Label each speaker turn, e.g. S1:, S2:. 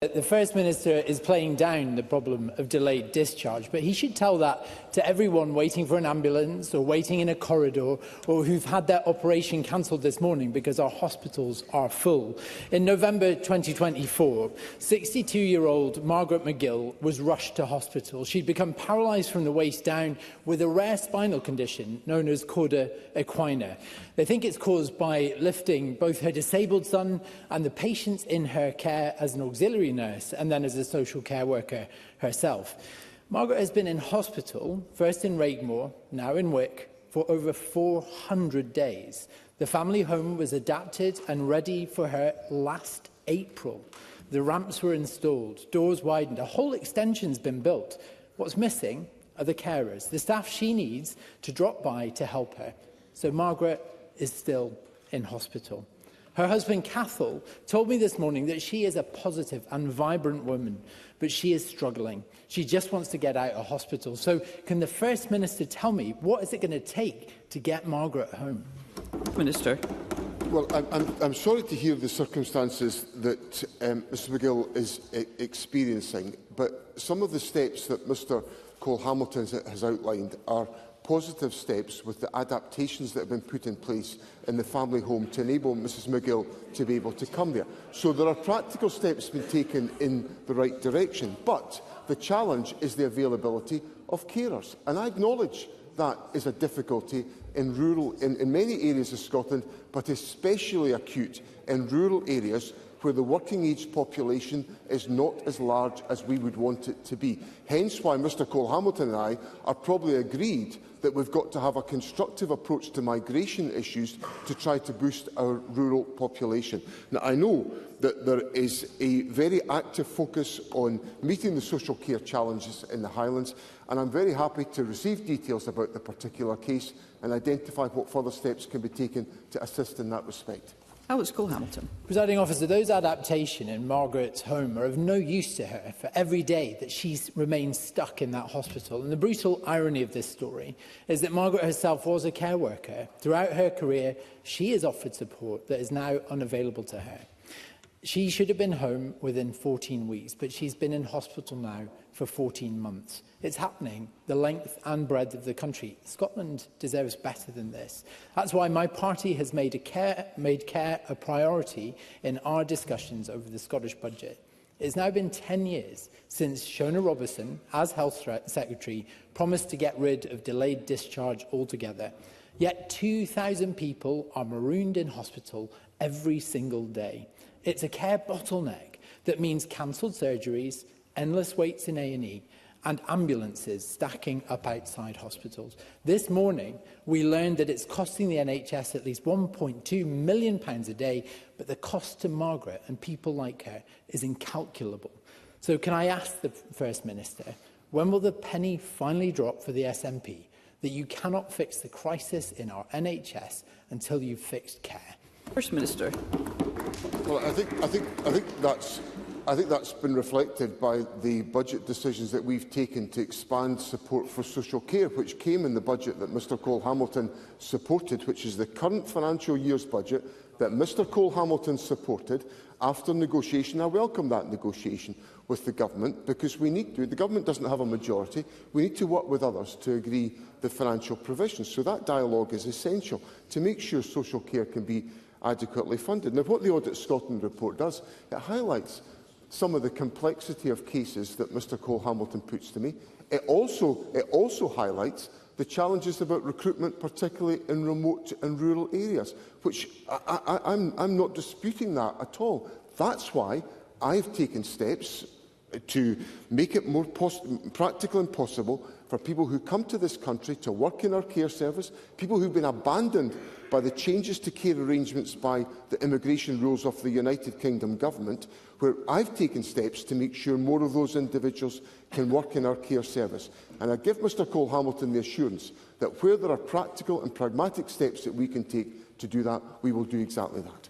S1: The First Minister is playing down the problem of delayed discharge, but he should tell that to everyone waiting for an ambulance or waiting in a corridor or who've had their operation cancelled this morning because our hospitals are full. In November 2024, 62-year-old Margaret McGill was rushed to hospital. She'd become paralysed from the waist down with a rare spinal condition known as cauda equina. They think it's caused by lifting both her disabled son and the patients in her care as an auxiliary nurse and then as a social care worker herself. Margaret has been in hospital, first in Regmore, now in Wick, for over 400 days. The family home was adapted and ready for her last April. The ramps were installed, doors widened, a whole extension's been built. What's missing are the carers, the staff she needs to drop by to help her. So Margaret is still in hospital. Her husband, Cathal, told me this morning that she is a positive and vibrant woman, but she is struggling. She just wants to get out of hospital. So can the First Minister tell me, what is it going to take to get Margaret home?
S2: Minister.
S3: Well, I'm sorry to hear the circumstances that Mr McGill is experiencing, but some of the steps that Mr Cole-Hamilton has outlined are positive steps with the adaptations that have been put in place in the family home to enable Mrs McGill to be able to come there. So there are practical steps being taken in the right direction, but the challenge is the availability of carers. And I acknowledge that is a difficulty in many areas of Scotland, but especially acute in rural areas where the working age population is not as large as we would want it to be. Hence why Mr Cole-Hamilton and I are probably agreed that we've got to have a constructive approach to migration issues to try to boost our rural population. Now, I know that there is a very active focus on meeting the social care challenges in the Highlands, and I'm very happy to receive details about the particular case and identify what further steps can be taken to assist in that respect.
S2: Cole-Hamilton.
S1: Presiding Officer, those adaptations in Margaret's home are of no use to her for every day that she's remained stuck in that hospital. And the brutal irony of this story is that Margaret herself was a care worker. Throughout her career, she has offered support that is now unavailable to her. She should have been home within 14 weeks, but she's been in hospital now for 14 months. It's happening the length and breadth of the country. Scotland deserves better than this. That's why my party has made care a priority in our discussions over the Scottish budget. It's now been 10 years since Shona Robertson, as Health Secretary, promised to get rid of delayed discharge altogether. Yet 2,000 people are marooned in hospital every single day. It's a care bottleneck that means cancelled surgeries, endless waits in A&E, and ambulances stacking up outside hospitals. This morning, we learned that it's costing the NHS at least £1.2 million a day, but the cost to Margaret and people like her is incalculable. So can I ask the First Minister, when will the penny finally drop for the SNP that you cannot fix the crisis in our NHS until you've fixed care?
S2: First Minister.
S3: Well, I think that's been reflected by the budget decisions that we've taken to expand support for social care, which came in the budget that Mr Cole-Hamilton supported, which is the current financial year's budget that Mr Cole-Hamilton supported after negotiation. I welcome that negotiation with the government because we need to. The government doesn't have a majority. We need to work with others to agree the financial provisions. So that dialogue is essential to make sure social care can be adequately funded. Now, what the Audit Scotland report does, it highlights some of the complexity of cases that Mr Cole-Hamilton puts to me. It also highlights the challenges about recruitment, particularly in remote and rural areas, which I'm not disputing that at all. That's why I've taken steps to make it more practical and possible for people who come to this country to work in our care service, people who've been abandoned by the changes to care arrangements by the immigration rules of the United Kingdom government, where I've taken steps to make sure more of those individuals can work in our care service. And I give Mr Cole-Hamilton the assurance that where there are practical and pragmatic steps that we can take to do that, we will do exactly that.